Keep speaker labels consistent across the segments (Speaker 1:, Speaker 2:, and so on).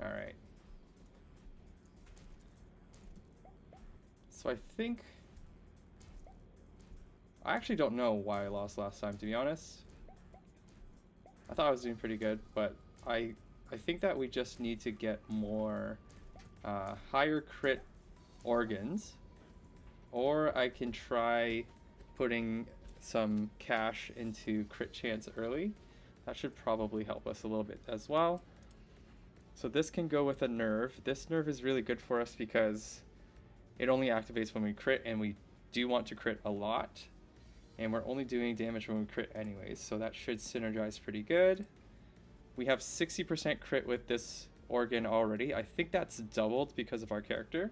Speaker 1: Alright. So I think... I actually don't know why I lost last time, to be honest. I thought I was doing pretty good, but I think that we just need to get more higher crit organs, or I can try putting some cash into crit chance early. That should probably help us a little bit as well. So this can go with a nerve. This nerve is really good for us because it only activates when we crit, and we do want to crit a lot. And we're only doing damage when we crit anyways, so that should synergize pretty good. We have 60% crit with this organ already. I think that's doubled because of our character.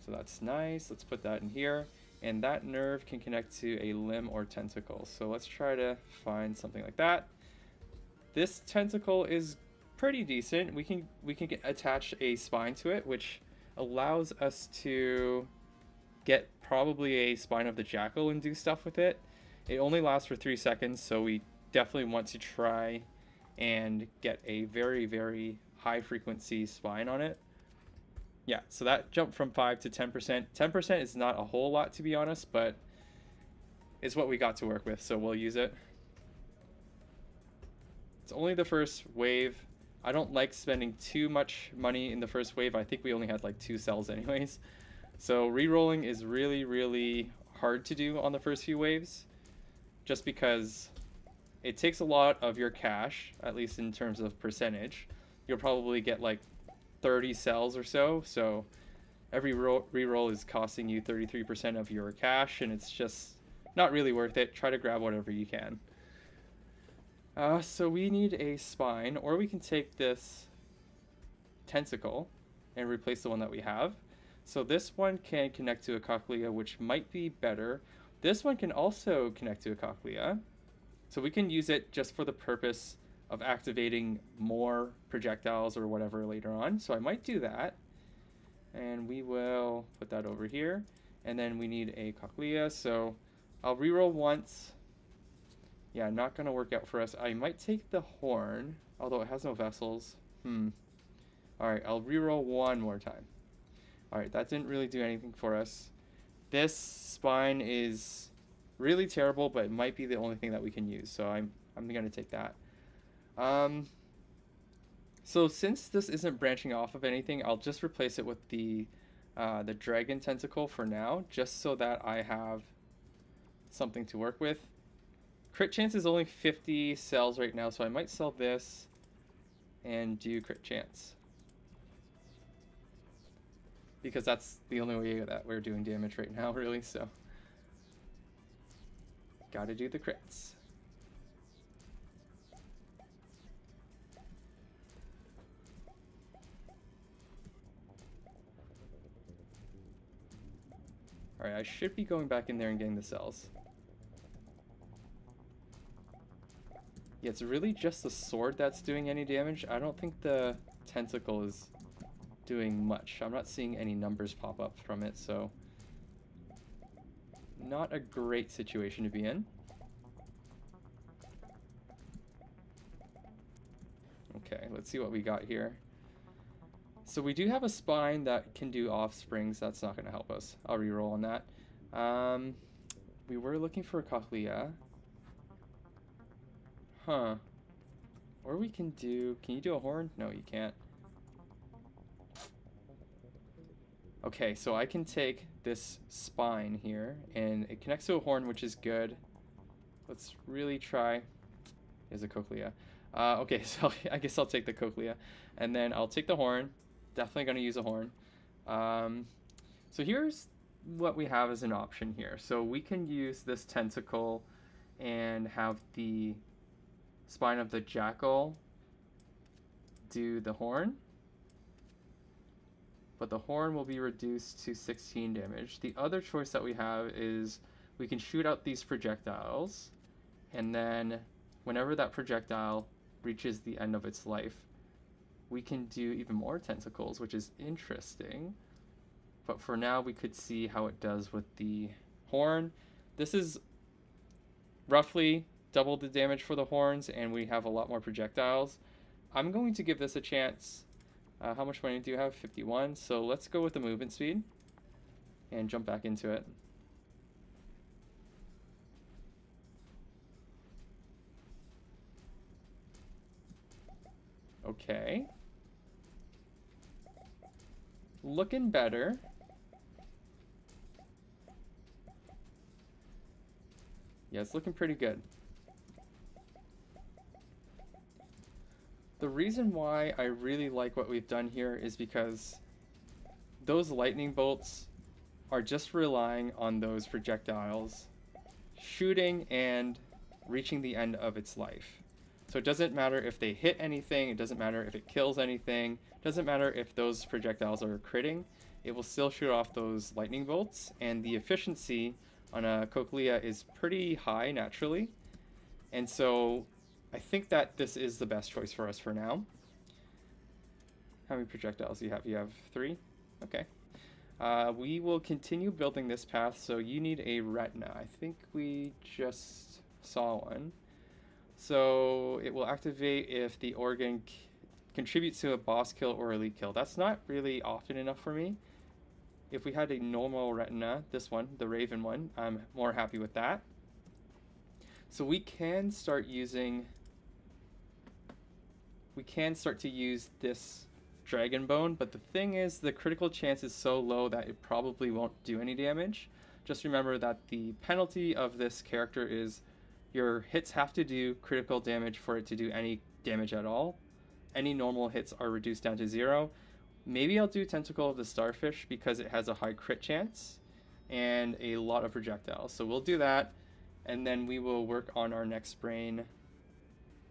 Speaker 1: So that's nice. Let's put that in here. And that nerve can connect to a limb or tentacle. So let's try to find something like that. This tentacle is pretty decent. We can attach a spine to it, which allows us to get probably a spine of the jackal and do stuff with it. It only lasts for 3 seconds, so we definitely want to try and get a very, very high frequency spine on it. Yeah, so that jumped from 5 to 10%. 10% is not a whole lot, to be honest, but it's what we got to work with, so we'll use it. It's only the first wave. I don't like spending too much money in the first wave. I think we only had like 2 cells anyways. So re-rolling is really, really hard to do on the first few waves, just because it takes a lot of your cash, at least in terms of percentage. You'll probably get like 30 cells or so, so every re-roll is costing you 33% of your cash, and it's just not really worth it. Try to grab whatever you can. So we need a spine, or we can take this tentacle and replace the one that we have. So this one can connect to a cochlea, which might be better. This one can also connect to a cochlea. So we can use it just for the purpose of activating more projectiles or whatever later on. So I might do that. And we will put that over here. And then we need a cochlea. So I'll reroll once. Yeah, not going to work out for us. I might take the horn, although it has no vessels. Alright, I'll reroll one more time. Alright, that didn't really do anything for us. This spine is really terrible, but it might be the only thing that we can use, so I'm going to take that. So since this isn't branching off of anything, I'll just replace it with the dragon tentacle for now, just so that I have something to work with. Crit chance is only 50 cells right now, so I might sell this and do crit chance, because that's the only way that we're doing damage right now, really, so gotta do the crits. Alright, I should be going back in there and getting the cells. Yeah, it's really just the sword that's doing any damage. I don't think the tentacle is doing much. I'm not seeing any numbers pop up from it, so not a great situation to be in. Okay, let's see what we got here. So we do have a spine that can do offsprings. That's not going to help us. I'll reroll on that. We were looking for a cochlea. Huh. Or we can do... Can you do a horn? No, you can't. Okay, so I can take this spine here, and it connects to a horn, which is good. Let's really try. There's a cochlea. Okay, so I guess I'll take the cochlea, and then I'll take the horn. Definitely going to use a horn. So here's what we have as an option here. So we can use this tentacle and have the spine of the jackal do the horn, but the horn will be reduced to 16 damage. The other choice that we have is we can shoot out these projectiles, and then whenever that projectile reaches the end of its life, we can do even more tentacles, which is interesting. But for now, we could see how it does with the horn. This is roughly double the damage for the horns, and we have a lot more projectiles. I'm going to give this a chance, How much money do you have? 51. So let's go with the movement speed and jump back into it. Okay. Looking better. Yeah, it's looking pretty good. The reason why I really like what we've done here is because those lightning bolts are just relying on those projectiles shooting and reaching the end of its life. So it doesn't matter if they hit anything, it doesn't matter if it kills anything, it doesn't matter if those projectiles are critting, it will still shoot off those lightning bolts, and the efficiency on a Cochlea is pretty high naturally. And so I think that this is the best choice for us for now. How many projectiles do you have? You have 3? Okay. We will continue building this path, so you need a retina. I think we just saw one. So it will activate if the organ contributes to a boss kill or elite kill. That's not really often enough for me. If we had a normal retina, this one, the Raven one, I'm more happy with that. So we can start to use this Dragon Bone, but the thing is the critical chance is so low that it probably won't do any damage. Just remember that the penalty of this character is your hits have to do critical damage for it to do any damage at all. Any normal hits are reduced down to 0. Maybe I'll do Tentacle of the Starfish because it has a high crit chance and a lot of projectiles. So we'll do that, and then we will work on our next brain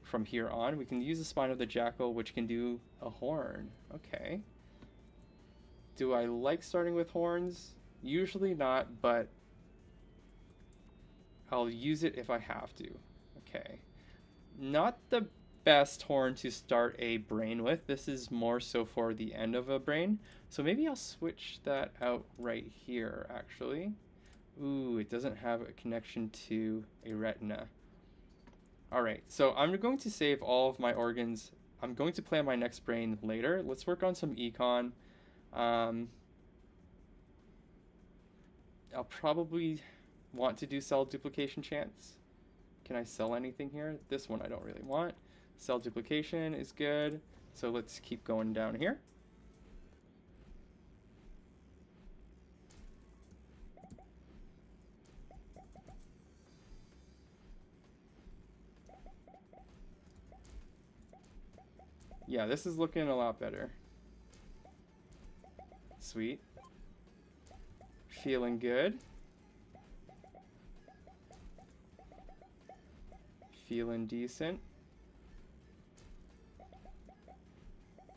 Speaker 1: from here on. We can use the Spine of the Jackal, which can do a horn. Okay. Do I like starting with horns? Usually not, but I'll use it if I have to. Okay. Not the best horn to start a brain with. This is more so for the end of a brain. So maybe I'll switch that out right here, actually. Ooh, it doesn't have a connection to a retina. Alright, so I'm going to save all of my organs. I'm going to plan my next brain later. Let's work on some econ. I'll probably want to do cell duplication chance. Can I sell anything here? This one I don't really want. Cell duplication is good. So let's keep going down here. Yeah, this is looking a lot better. Sweet. Feeling good. Feeling decent.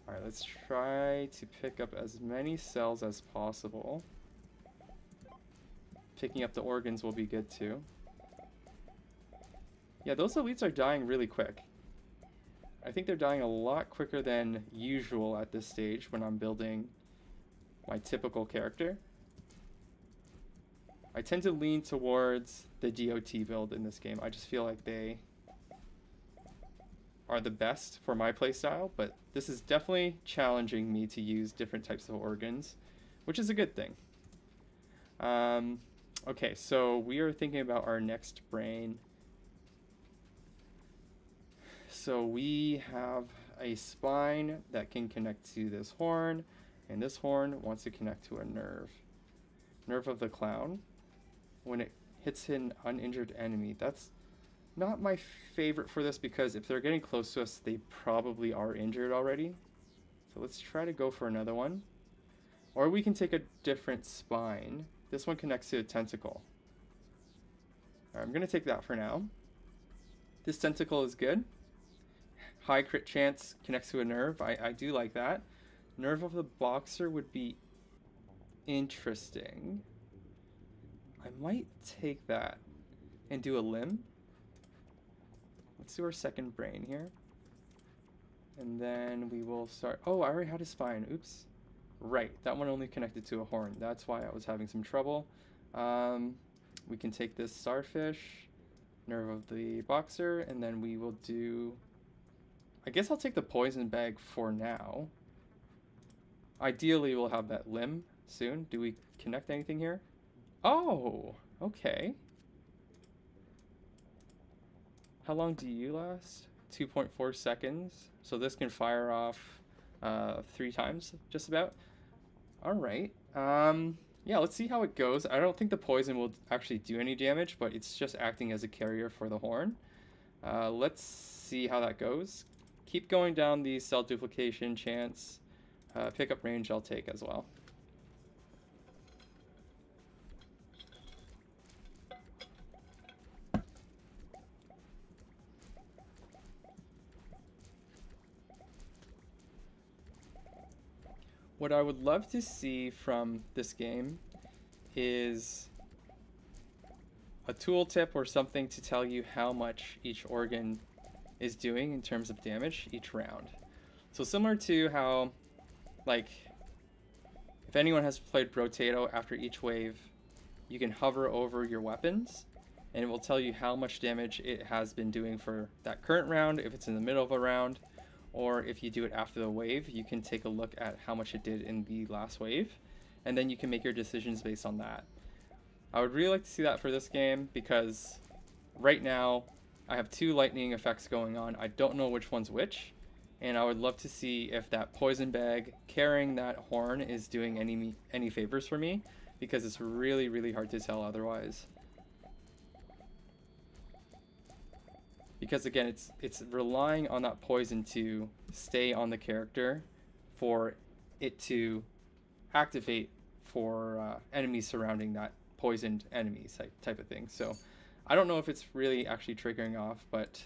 Speaker 1: Alright, let's try to pick up as many cells as possible. Picking up the organs will be good too. Yeah, those elites are dying really quick. I think they're dying a lot quicker than usual at this stage when I'm building my typical character. I tend to lean towards the DOT build in this game. I just feel like they are the best for my playstyle, but this is definitely challenging me to use different types of organs, which is a good thing. Okay, so we are thinking about our next brain. So we have a spine that can connect to this horn, and this horn wants to connect to a nerve. Nerve of the clown. When it hits an uninjured enemy, that's not my favorite for this because if they're getting close to us, they probably are injured already. So let's try to go for another one. Or we can take a different spine. This one connects to a tentacle. Alright, I'm going to take that for now. This tentacle is good. High crit chance connects to a nerve. I do like that. Nerve of the boxer would be interesting. I might take that and do a limb. Let's do our second brain here. And then we will start. Oh, I already had a spine. Oops. Right, that one only connected to a horn. That's why I was having some trouble. We can take this starfish, nerve of the boxer, and then we will do... I guess I'll take the poison bag for now. Ideally, we'll have that limb soon. Do we connect anything here? Oh, okay. How long do you last? 2.4 seconds. So this can fire off 3 times, just about. All right. Yeah, let's see how it goes. I don't think the poison will actually do any damage, but it's just acting as a carrier for the horn. Let's see how that goes. Keep going down the cell duplication chance. Pickup range I'll take as well. What I would love to see from this game is a tooltip or something to tell you how much each organ is doing in terms of damage each round. So similar to how, like, if anyone has played Brotato, after each wave, you can hover over your weapons and it will tell you how much damage it has been doing for that current round, if it's in the middle of a round, or if you do it after the wave, you can take a look at how much it did in the last wave, and then you can make your decisions based on that. I would really like to see that for this game, because right now I have 2 lightning effects going on. I don't know which one's which, and I would love to see if that poison bag carrying that horn is doing any favors for me, because it's really, really hard to tell otherwise. Because again, it's relying on that poison to stay on the character for it to activate for enemies surrounding that poisoned enemies type of thing. So I don't know if it's really actually triggering off, but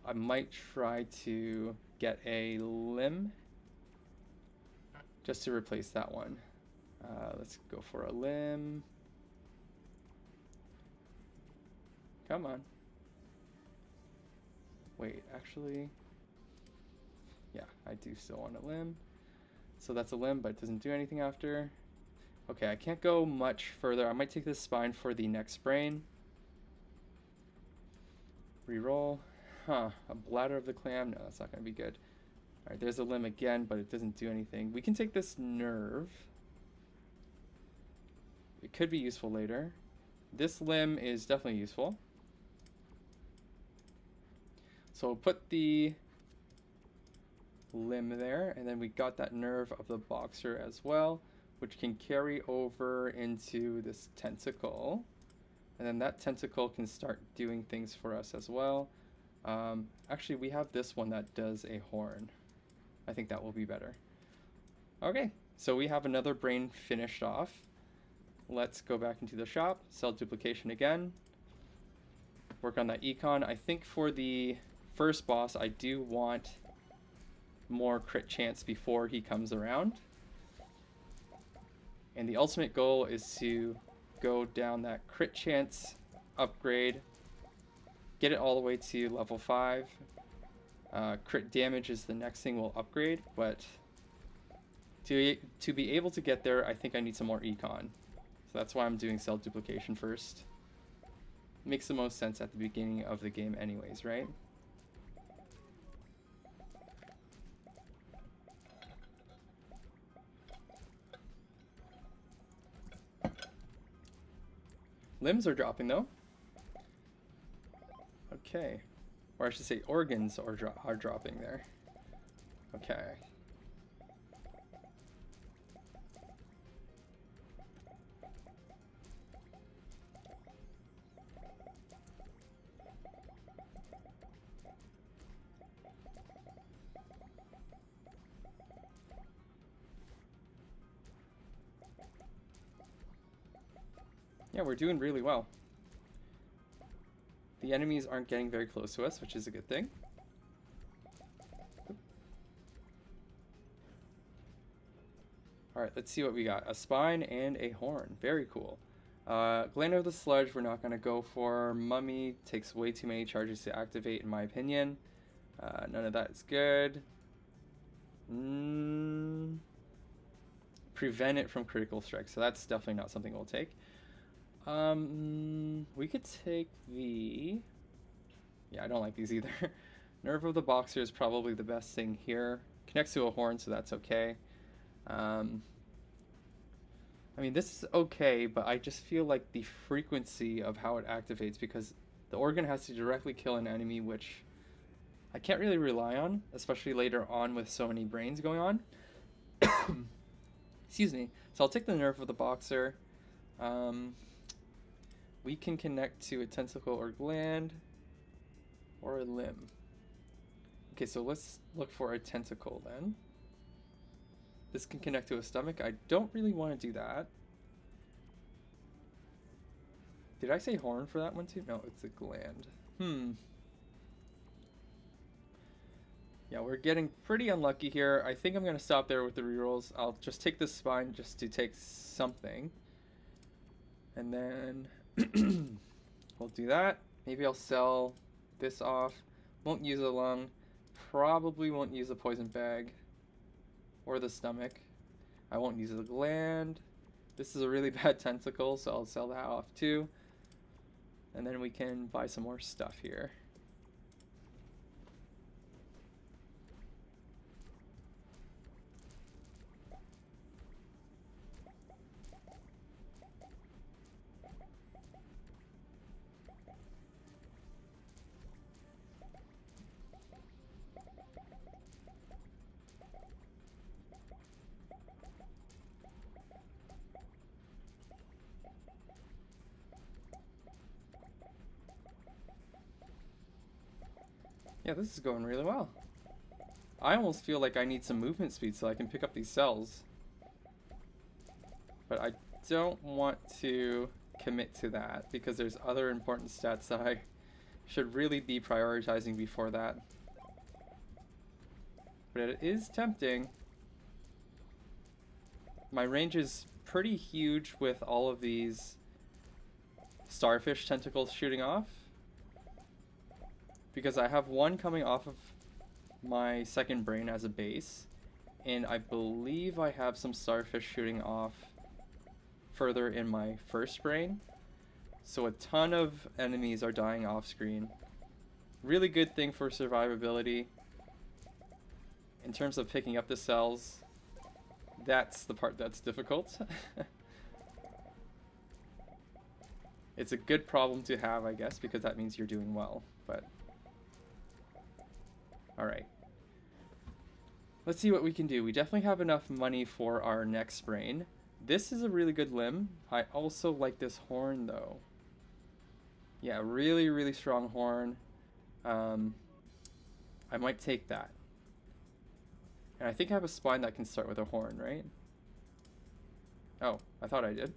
Speaker 1: I might try to get a limb just to replace that one. Let's go for a limb. Come on. Wait, actually, yeah, I do still want a limb. So that's a limb, but it doesn't do anything after. Okay, I can't go much further. I might take this spine for the next brain. Reroll. Huh, a bladder of the clam. No, that's not going to be good. All right, there's a limb again, but it doesn't do anything. We can take this nerve. It could be useful later. This limb is definitely useful. So we'll put the limb there, and then we got that nerve of the boxer as well, which can carry over into this tentacle. And then that tentacle can start doing things for us as well. Actually, we have this one that does a horn. I think that will be better. Okay, so we have another brain finished off. Let's go back into the shop, cell duplication again. Work on that econ. I think for the first boss, I do want more crit chance before he comes around. And the ultimate goal is to go down that crit chance upgrade, get it all the way to level 5. Crit damage is the next thing we'll upgrade, but to be able to get there, I think I need some more econ. So that's why I'm doing cell duplication first. Makes the most sense at the beginning of the game anyways, right? Limbs are dropping though. Okay. Or I should say organs are dropping there. Okay. Yeah, we're doing really well. The enemies aren't getting very close to us, which is a good thing. Alright, let's see what we got. A spine and a horn. Very cool. Gland of the Sludge, we're not going to go for. Mummy takes way too many charges to activate, in my opinion. None of that is good. Prevent it from critical strike, so that's definitely not something we'll take. We could take the... Yeah, I don't like these either. Nerve of the Boxer is probably the best thing here. Connects to a horn, so that's okay. I mean, this is okay, but I just feel like the frequency of how it activates, because the organ has to directly kill an enemy, which I can't really rely on, especially later on with so many brains going on. Excuse me. So I'll take the nerve of the boxer. We can connect to a tentacle or gland or a limb. Okay, so let's look for a tentacle then. This can connect to a stomach. I don't really want to do that. Did I say horn for that one too? No, it's a gland. Yeah, we're getting pretty unlucky here. I think I'm going to stop there with the rerolls. I'll just take this spine just to take something. And then we'll do that. Maybe I'll sell this off. Won't use a lung. Probably won't use a poison bag. Or the stomach. I won't use a gland. This is a really bad tentacle, so I'll sell that off too. And then we can buy some more stuff here. Yeah, this is going really well. I almost feel like I need some movement speed so I can pick up these cells. But I don't want to commit to that because there's other important stats that I should really be prioritizing before that. But it is tempting. My range is pretty huge with all of these starfish tentacles shooting off, because I have one coming off of my second brain as a base, and I believe I have some starfish shooting off further in my first brain. So a ton of enemies are dying off screen. Really good thing for survivability. In terms of picking up the cells, that's the part that's difficult. It's a good problem to have, I guess, because that means you're doing well, but alright. Let's see what we can do. We definitely have enough money for our next brain. This is a really good limb. I also like this horn, though. Yeah, really, really strong horn. I might take that. And I think I have a spine that can start with a horn, right? Oh, I thought I did.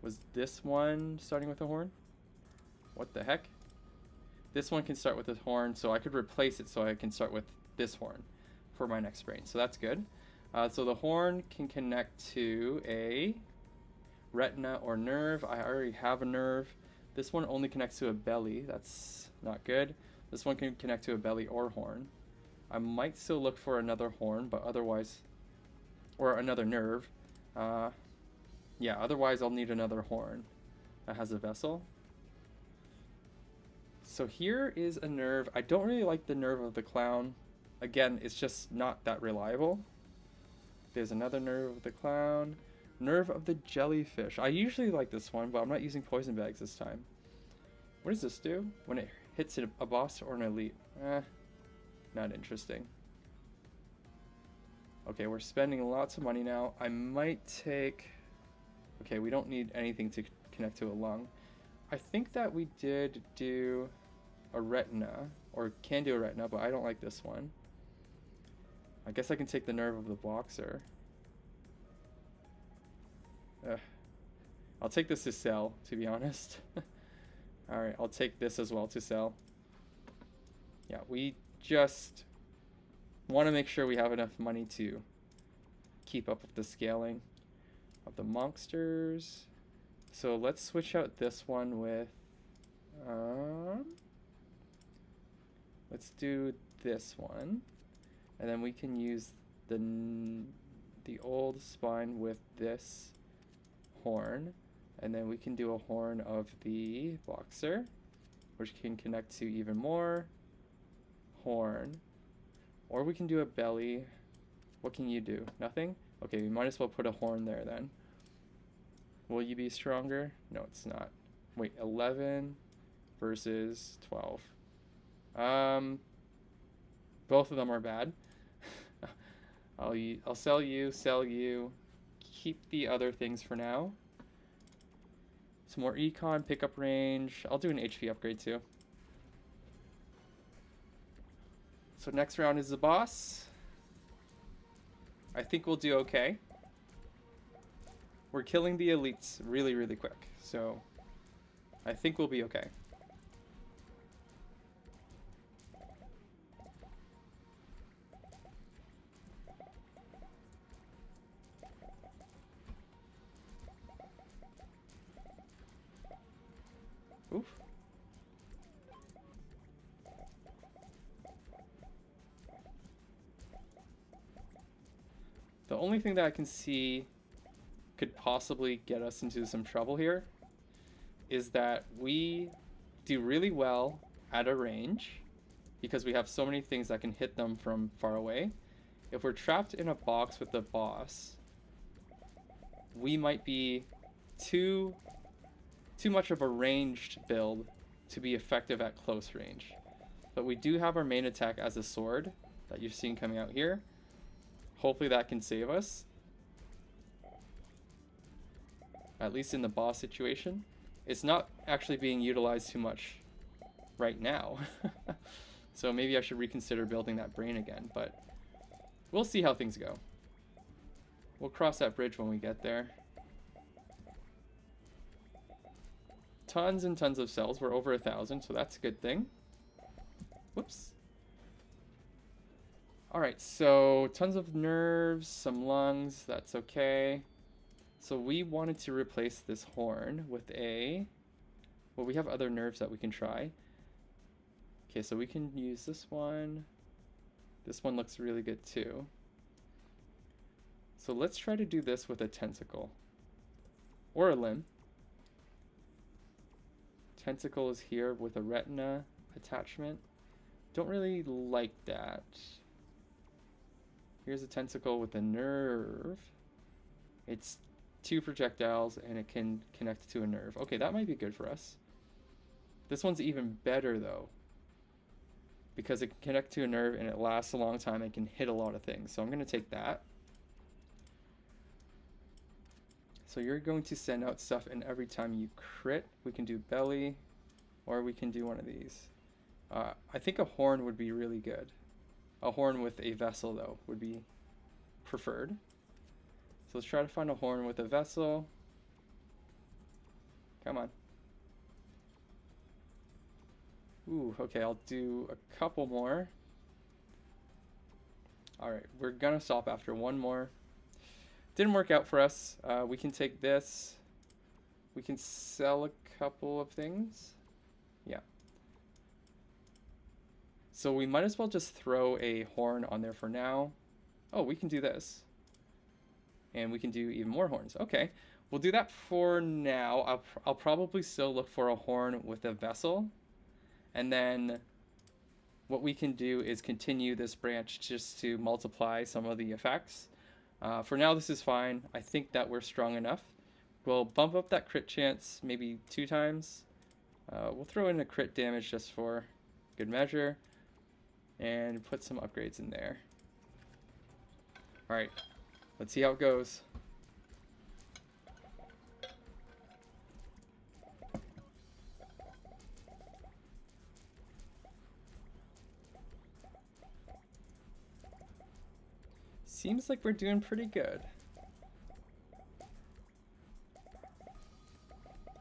Speaker 1: Was this one starting with a horn? What the heck? This one can start with a horn, so I could replace it so I can start with this horn for my next brain. So that's good. So the horn can connect to a retina or nerve. I already have a nerve. This one only connects to a belly. That's not good. This one can connect to a belly or horn. I might still look for another horn, but otherwise, or another nerve. Yeah, otherwise I'll need another horn that has a vessel. So here is a nerve. I don't really like the nerve of the clown. Again, it's just not that reliable. There's another nerve of the clown. Nerve of the jellyfish. I usually like this one, but I'm not using poison bags this time. What does this do? When it hits a boss or an elite? Not interesting. Okay, we're spending lots of money now. I might take... Okay, we don't need anything to connect to a lung. I think that we did do a retina, or can do a retina, but I don't like this one. I guess I can take the nerve of the boxer. I'll take this to sell, to be honest. Alright, I'll take this as well to sell. Yeah, we just want to make sure we have enough money to keep up with the scaling of the monsters. So let's switch out this one with... let's do this one. And then we can use the old spine with this horn. And then we can do a horn of the boxer, which can connect to even more. Horn. Or we can do a belly. What can you do? Nothing? Okay, we might as well put a horn there then. Will you be stronger? No, it's not. Wait, 11 versus 12. Both of them are bad. I'll sell you, keep the other things for now. Some more econ, pickup range. I'll do an HP upgrade too. So next round is the boss. I think we'll do okay. We're killing the elites really, really quick, so I think we'll be okay. Oof. The only thing that I can see could possibly get us into some trouble here is that we do really well at a range because we have so many things that can hit them from far away. If we're trapped in a box with the boss, we might be too much of a ranged build to be effective at close range. But we do have our main attack as a sword that you're seeing coming out here. Hopefully that can save us, at least in the boss situation. It's not actually being utilized too much right now. So maybe I should reconsider building that brain again, but we'll see how things go. We'll cross that bridge when we get there. Tons and tons of cells. We're over 1,000, so that's a good thing. Whoops. Alright, so tons of nerves, some lungs, that's okay. So we wanted to replace this horn with a... Well, we have other nerves that we can try. Okay, so we can use this one. This one looks really good too. So let's try to do this with a tentacle. Or a limb. Tentacle is here with a retina attachment. Don't really like that. Here's a tentacle with a nerve. It's 2 projectiles and it can connect to a nerve. Okay, that might be good for us. This one's even better though, because it can connect to a nerve and it lasts a long time and can hit a lot of things. So I'm going to take that. So you're going to send out stuff, and every time you crit, we can do belly, or we can do one of these. I think a horn would be really good. A horn with a vessel, though, would be preferred. So let's try to find a horn with a vessel. Come on. Ooh, okay, I'll do a couple more. Alright, we're gonna stop after one more. Didn't work out for us. We can take this. We can sell a couple of things. Yeah. So we might as well just throw a horn on there for now. Oh, we can do this. And we can do even more horns. Okay, we'll do that for now. I'll probably still look for a horn with a vessel. And then what we can do is continue this branch just to multiply some of the effects. For now, this is fine. I think that we're strong enough. We'll bump up that crit chance maybe 2 times. We'll throw in a crit damage just for good measure. And put some upgrades in there. Alright, let's see how it goes. Seems like we're doing pretty good.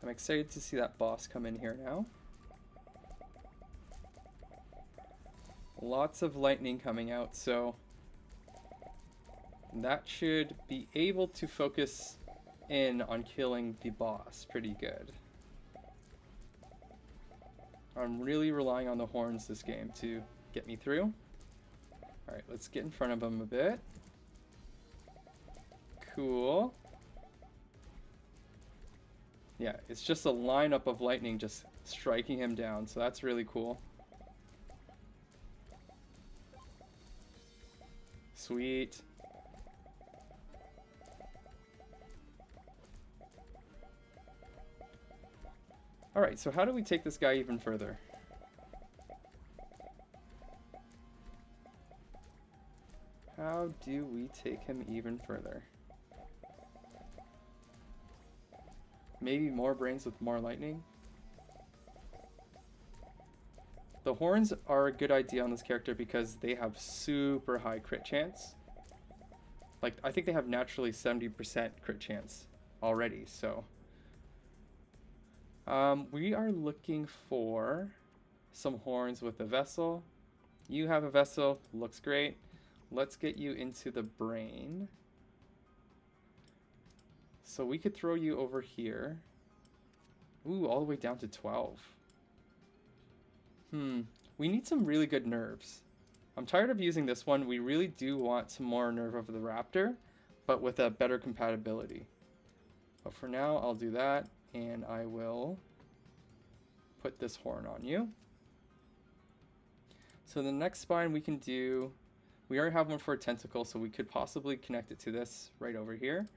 Speaker 1: I'm excited to see that boss come in here now. Lots of lightning coming out, so that should be able to focus in on killing the boss pretty good. I'm really relying on the horns this game to get me through. Alright, let's get in front of him a bit. Cool. Yeah, it's just a lineup of lightning just striking him down, so that's really cool. Sweet. Alright, so how do we take this guy even further? How do we take him even further? Maybe more brains with more lightning? The horns are a good idea on this character because they have super high crit chance. Like, I think they have naturally 70% crit chance already, so... we are looking for some horns with a vessel. You have a vessel, looks great. Let's get you into the brain. So we could throw you over here. Ooh, all the way down to 12. We need some really good nerves. I'm tired of using this one. We really do want some more Nerve of the Raptor, but with a better compatibility. But for now, I'll do that, and I will put this horn on you. So the next spine we can do, we already have one for a tentacle, so we could possibly connect it to this right over here.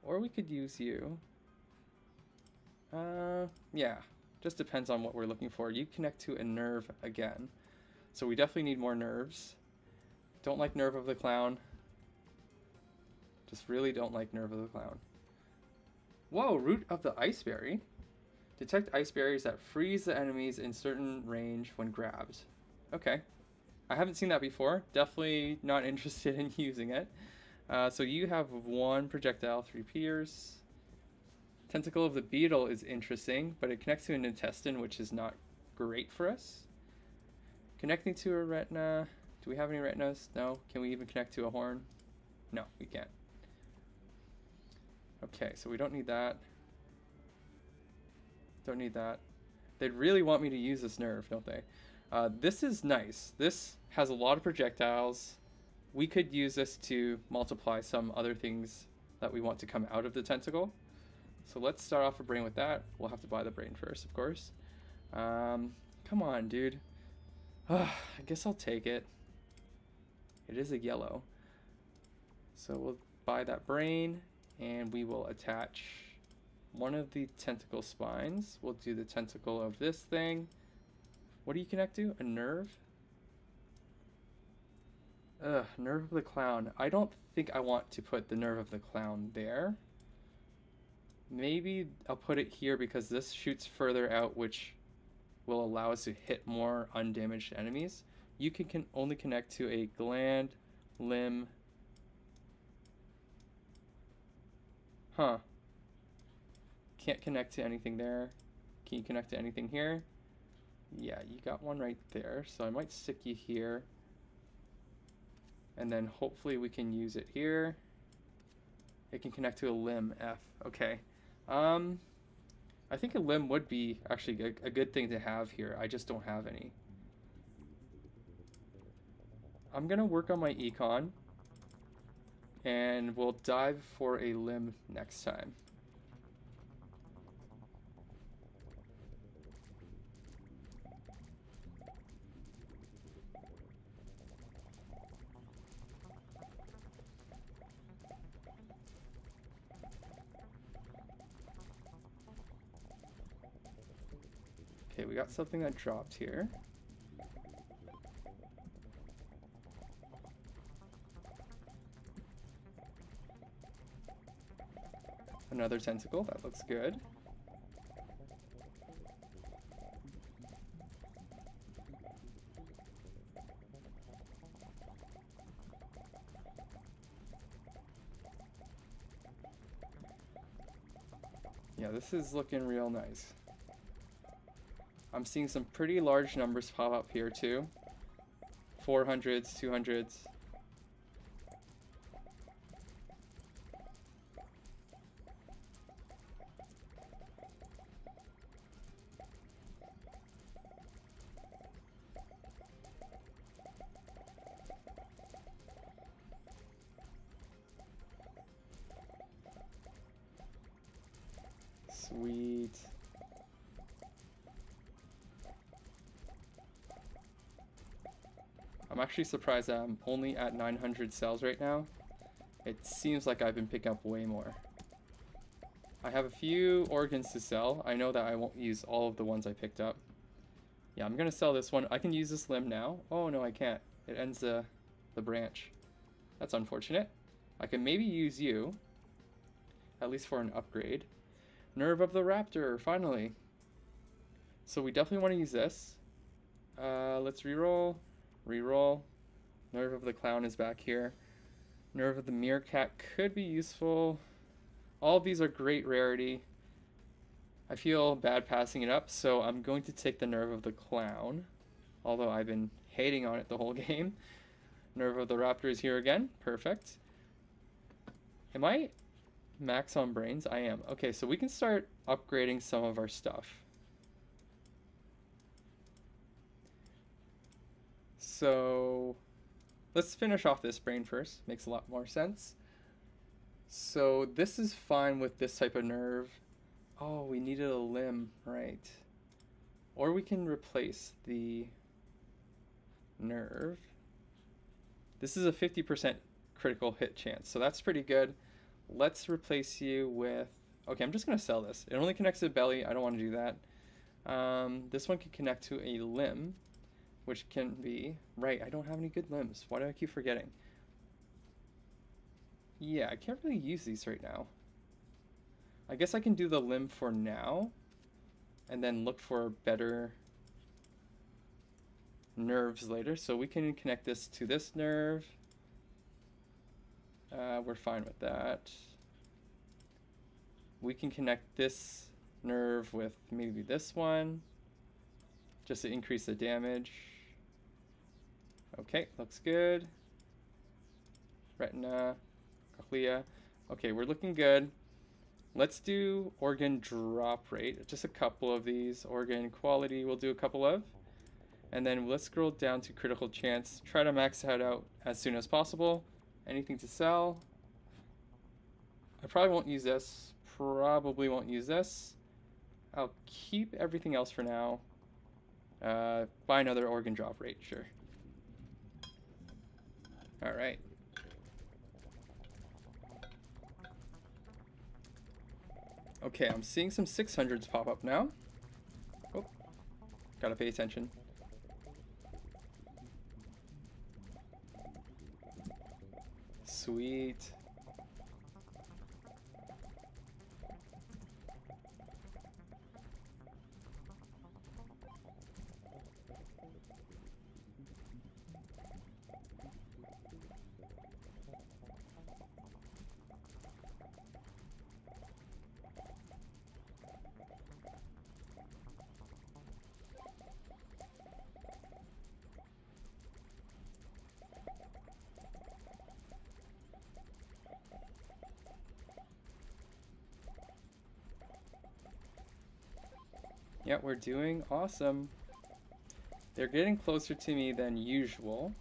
Speaker 1: Or we could use you. Yeah, just depends on what we're looking for. You connect to a nerve again. So we definitely need more nerves. Don't like Nerve of the Clown. Just really don't like Nerve of the Clown. Whoa, Root of the Iceberry. Detect ice barriers that freeze the enemies in certain range when grabbed. Okay. I haven't seen that before. Definitely not interested in using it. So you have one projectile, 3 Piers. Tentacle of the Beetle is interesting, but it connects to an intestine, which is not great for us. Connecting to a retina. Do we have any retinas? No. Can we even connect to a horn? No, we can't. Okay, so we don't need that. Don't need that. They'd really want me to use this nerve, don't they? This is nice. This has a lot of projectiles. We could use this to multiply some other things that we want to come out of the tentacle. So let's start off a brain with that. We'll have to buy the brain first, of course. Come on, dude. I guess I'll take it. It is a yellow. So we'll buy that brain, and we will attach one of the tentacle spines. We'll do the tentacle of this thing. What do you connect to? A nerve? Nerve of the Clown. I don't think I want to put the Nerve of the Clown there. Maybe I'll put it here because this shoots further out, which will allow us to hit more undamaged enemies. You can only connect to a gland, limb. Huh. Can't connect to anything there. Can you connect to anything here? Yeah, you got one right there. So I might stick you here. And then hopefully we can use it here. It can connect to a limb, F. Okay. I think a limb would be actually a good thing to have here. I just don't have any. I'm gonna work on my econ, and we'll dive for a limb next time. Okay, we got something that dropped here. Another tentacle, that looks good. Yeah, this is looking real nice. I'm seeing some pretty large numbers pop up here too. 400s, 200s. Sweet. actually surprised that I'm only at 900 cells right now. It seems like I've been picking up way more. I have a few organs to sell. I know that I won't use all of the ones I picked up. Yeah, I'm gonna sell this one. I can use this limb now. Oh no, I can't. It ends the branch. That's unfortunate. I can maybe use you, at least for an upgrade. Nerve of the Raptor, finally. So we definitely want to use this. Let's reroll. Reroll. Nerve of the Clown is back here. Nerve of the Meerkat could be useful. All of these are great rarity. I feel bad passing it up, so I'm going to take the Nerve of the Clown. Although I've been hating on it the whole game. Nerve of the Raptor is here again. Perfect. Am I max on brains? I am. Okay, so we can start upgrading some of our stuff. So let's finish off this brain first. Makes a lot more sense. So this is fine with this type of nerve. Oh, we needed a limb, right. Or we can replace the nerve. This is a 50% critical hit chance, so that's pretty good. Let's replace you with... Okay, I'm just going to sell this. It only connects to the belly. I don't want to do that. This one can connect to a limb, which can be... Right, I don't have any good limbs. Why do I keep forgetting? Yeah, I can't really use these right now. I guess I can do the limb for now, and then look for better nerves later. So we can connect this to this nerve. We're fine with that. We can connect this nerve with maybe this one, just to increase the damage. Okay, looks good. Retina, cochlea. Okay, we're looking good. Let's do organ drop rate. Just a couple of these. Organ quality we'll do a couple of. And then let's scroll down to critical chance. Try to max that out as soon as possible. Anything to sell? I probably won't use this. Probably won't use this. I'll keep everything else for now. Buy another organ drop rate, sure. All right. Okay, I'm seeing some 600s pop up now. Oh, gotta pay attention. Sweet. Yeah, we're doing awesome. They're getting closer to me than usual.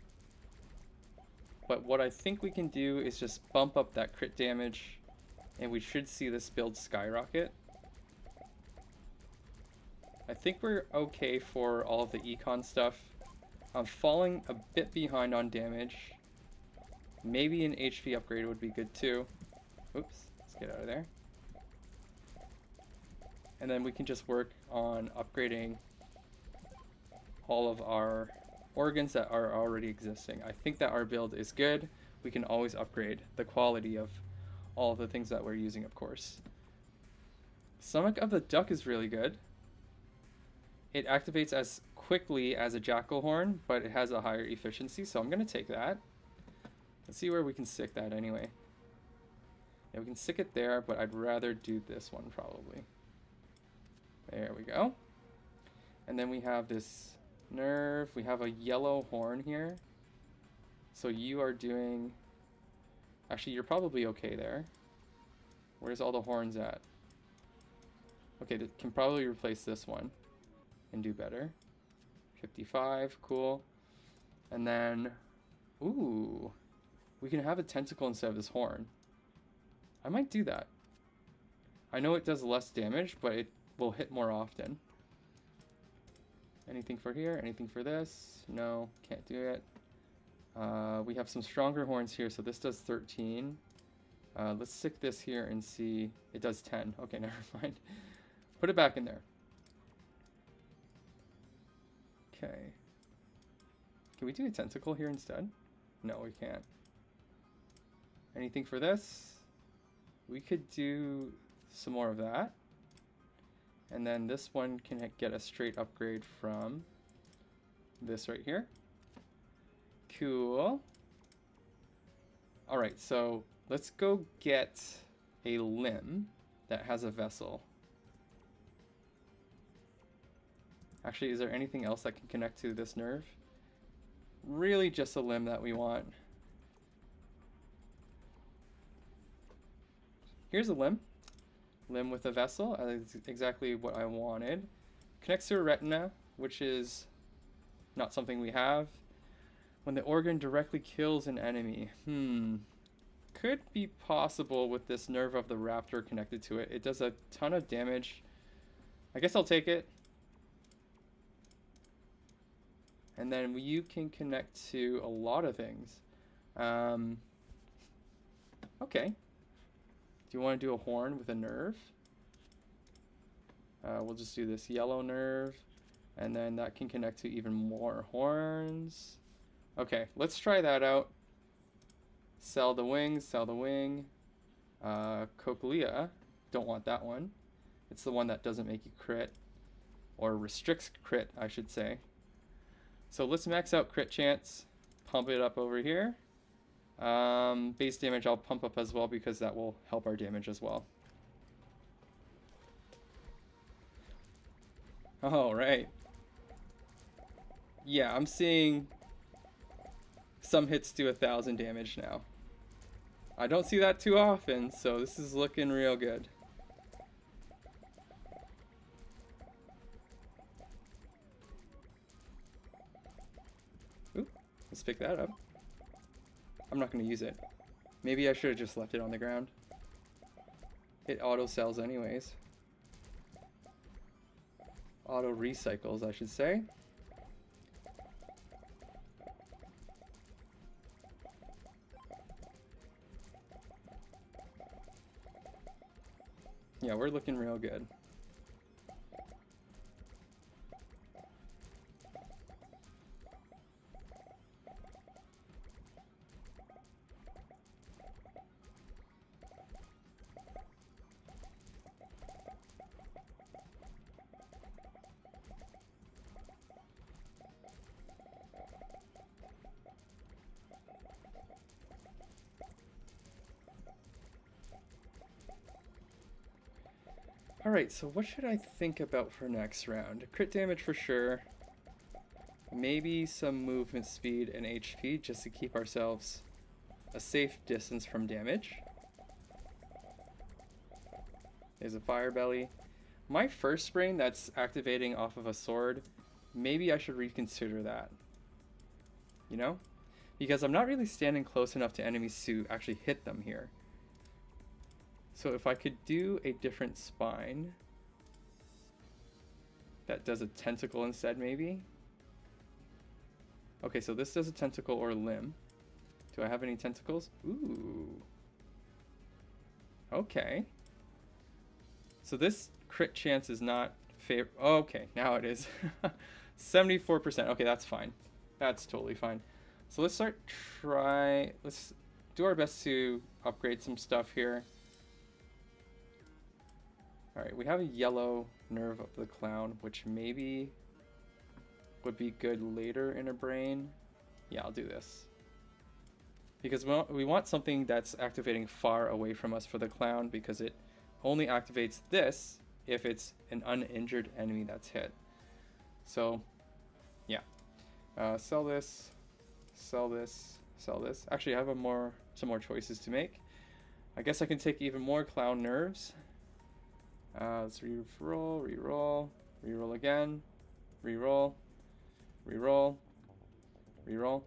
Speaker 1: But what I think we can do is just bump up that crit damage, and we should see this build skyrocket. I think we're okay for all of the econ stuff. I'm falling a bit behind on damage. Maybe an HP upgrade would be good too. Oops, let's get out of there. And then we can just work on upgrading all of our organs that are already existing. I think that our build is good. We can always upgrade the quality of all of the things that we're using, of course. Stomach of the Duck is really good. It activates as quickly as a Jackal Horn, but it has a higher efficiency, so I'm going to take that. Let's see where we can stick that anyway. Yeah, we can stick it there, but I'd rather do this one probably. There we go. And then we have this nerve. We have a yellow horn here. So you are doing... Actually, you're probably okay there. Where's all the horns at? Okay, that can probably replace this one and do better. 55, cool. And then... Ooh. We can have a tentacle instead of this horn. I might do that. I know it does less damage, but it will hit more often. Anything for here? Anything for this? No, can't do it. We have some stronger horns here, so this does 13. Let's stick this here and see. It does 10. Okay, never mind. Put it back in there. Okay. Can we do a tentacle here instead? No, we can't. Anything for this? We could do some more of that. And then this one can get a straight upgrade from this right here. Cool. Alright, so let's go get a limb that has a vessel. Actually, is there anything else that can connect to this nerve? Really just a limb that we want. Here's a limb. Limb with a vessel. That's exactly what I wanted. Connects to a retina, which is not something we have. When the organ directly kills an enemy. Could be possible with this nerve of the raptor connected to it. It does a ton of damage. I guess I'll take it. And then you can connect to a lot of things. Okay. Do you want to do a horn with a nerve? We'll just do this yellow nerve. And then that can connect to even more horns. Okay, let's try that out. Sell the wings, sell the wing. Cochlea, don't want that one. It's the one that doesn't make you crit. Or restricts crit, I should say. So let's max out crit chance. Pump it up over here. Base damage I'll pump up as well because that will help our damage as well. All right. Yeah, I'm seeing some hits do 1,000 damage now. I don't see that too often, so this is looking real good. Oop, let's pick that up. I'm not going to use it. Maybe I should have just left it on the ground. It auto sells anyways. Auto recycles, I should say. Yeah, we're looking real good. Alright, so what should I think about for next round? Crit damage for sure. Maybe some movement speed and HP just to keep ourselves a safe distance from damage. There's a fire belly. My first spring that's activating off of a sword, maybe I should reconsider that. You know? Because I'm not really standing close enough to enemies to actually hit them here. So if I could do a different spine that does a tentacle instead, maybe. Okay, so this does a tentacle or a limb. Do I have any tentacles? Ooh. Okay. So this crit chance is not favor. Oh, okay, now it is. 74%. Okay, that's fine. That's totally fine. So let's let's do our best to upgrade some stuff here. Alright, we have a yellow nerve of the clown, which maybe would be good later in a brain. Yeah, I'll do this. Because we want something that's activating far away from us for the clown, because it only activates this if it's an uninjured enemy that's hit. So, yeah. Sell this, sell this, sell this. Actually, I have some more choices to make. I guess I can take even more clown nerves. Let's re-roll, re-roll, re-roll again, re-roll, re-roll, re-roll.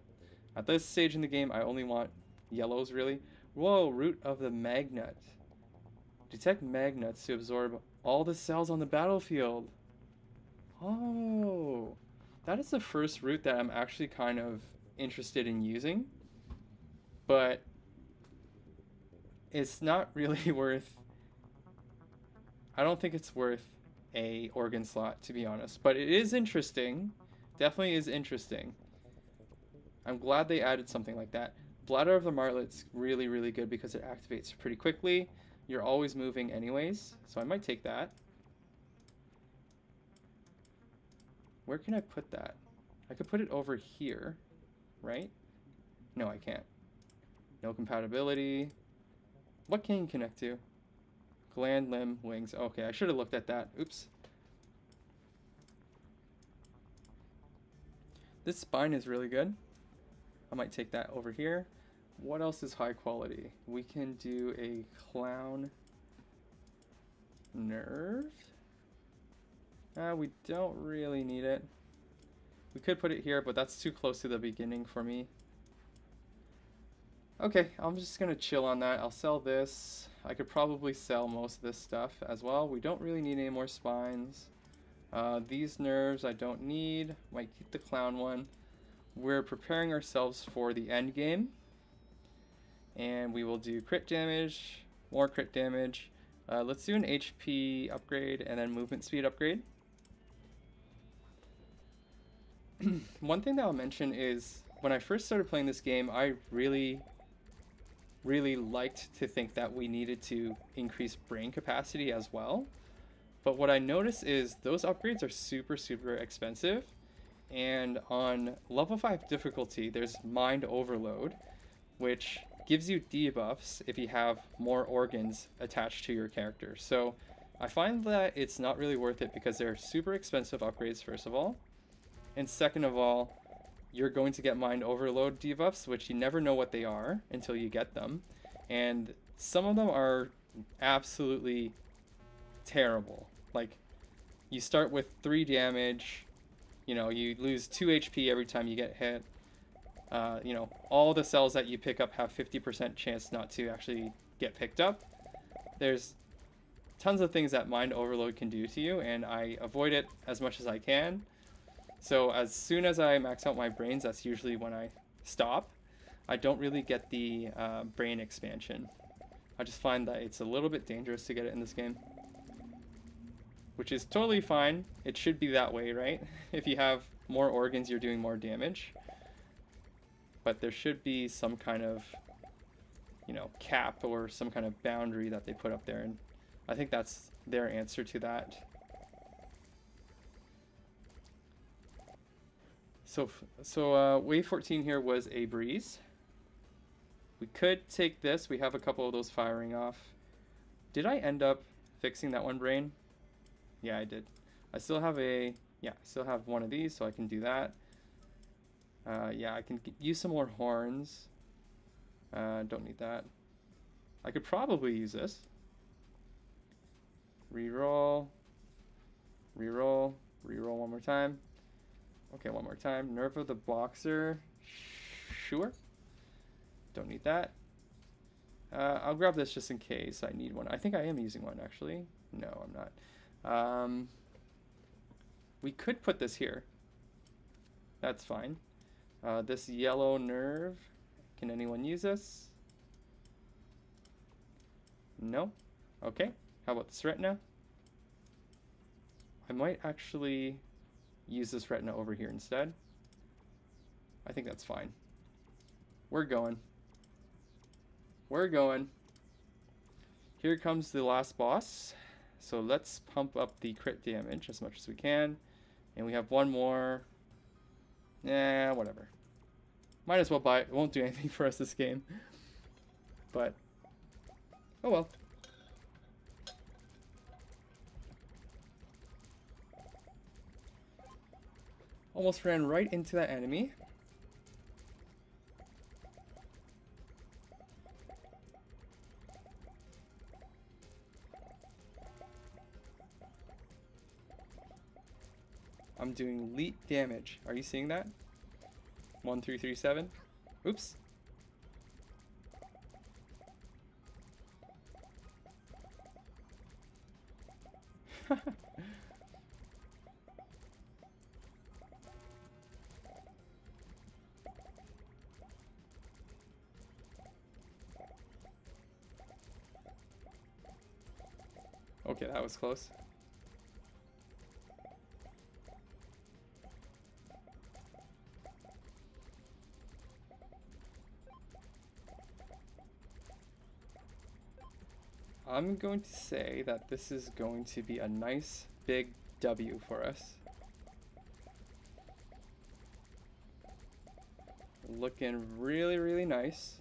Speaker 1: At this stage in the game, I only want yellows, really. Whoa, root of the magnet. Detect magnets to absorb all the cells on the battlefield. Oh, that is the first root that I'm actually kind of interested in using, but it's not really worth, I don't think it's worth a organ slot, to be honest, but it is interesting. Definitely is interesting. I'm glad they added something like that. Bladder of the Martlet's really, really good because it activates pretty quickly. You're always moving anyways, so I might take that. Where can I put that? I could put it over here, right? No, I can't. No compatibility. What can you connect to? Gland, limb, wings. Okay, I should have looked at that. Oops. This spine is really good. I might take that over here. What else is high quality? We can do a clown nerve. We don't really need it. We could put it here, but that's too close to the beginning for me. Okay, I'm just gonna chill on that. I'll sell this. I could probably sell most of this stuff as well. We don't really need any more spines. These nerves I don't need. Might keep the clown one. We're preparing ourselves for the end game. And we will do crit damage, more crit damage. Let's do an HP upgrade and then movement speed upgrade. One thing that I'll mention is when I first started playing this game, I really liked to think that we needed to increase brain capacity as well. But what I noticed is those upgrades are super expensive. And on level 5 difficulty, there's Mind Overload, which gives you debuffs if you have more organs attached to your character. So I find that it's not really worth it because they're super expensive upgrades, first of all. And second of all, you're going to get Mind Overload debuffs, which you never know what they are until you get them. And some of them are absolutely terrible. Like, you start with 3 damage, you know, you lose 2 HP every time you get hit. You know, all the cells that you pick up have 50% chance not to actually get picked up. There's tons of things that Mind Overload can do to you, and I avoid it as much as I can. So as soon as I max out my brains, that's usually when I stop. I don't really get the brain expansion. I just find that it's a little bit dangerous to get it in this game. Which is totally fine. It should be that way, right? If you have more organs, you're doing more damage. But there should be some kind of, you know, cap or some kind of boundary that they put up there. And I think that's their answer to that. So wave 14 here was a breeze. We could take this. We have a couple of those firing off. Did I end up fixing that one brain? Yeah, I did. I still have I still have one of these, so I can do that. Yeah, I can use some more horns. Don't need that. I could probably use this. Reroll. Reroll. Reroll one more time. Okay, one more time. Nerve of the Boxer. Sure. Don't need that. I'll grab this just in case I need one. I think I am using one, actually. No, I'm not. We could put this here. That's fine. This yellow nerve. Can anyone use this? No? Okay. How about this retina? I might actually use this retina over here instead. I think that's fine. We're going. We're going. Here comes the last boss. So let's pump up the crit damage as much as we can. And we have one more. Whatever. Might as well buy it. It won't do anything for us this game. But, oh well. Almost ran right into that enemy. I'm doing elite damage. Are you seeing that? 1337. Oops. Okay, that was close. I'm going to say that this is going to be a nice big W for us. Looking really, really nice.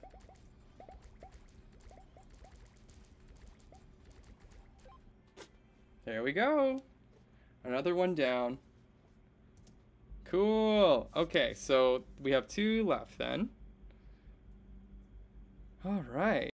Speaker 1: There we go. Another one down. Cool. Okay, so we have 2 left then. All right.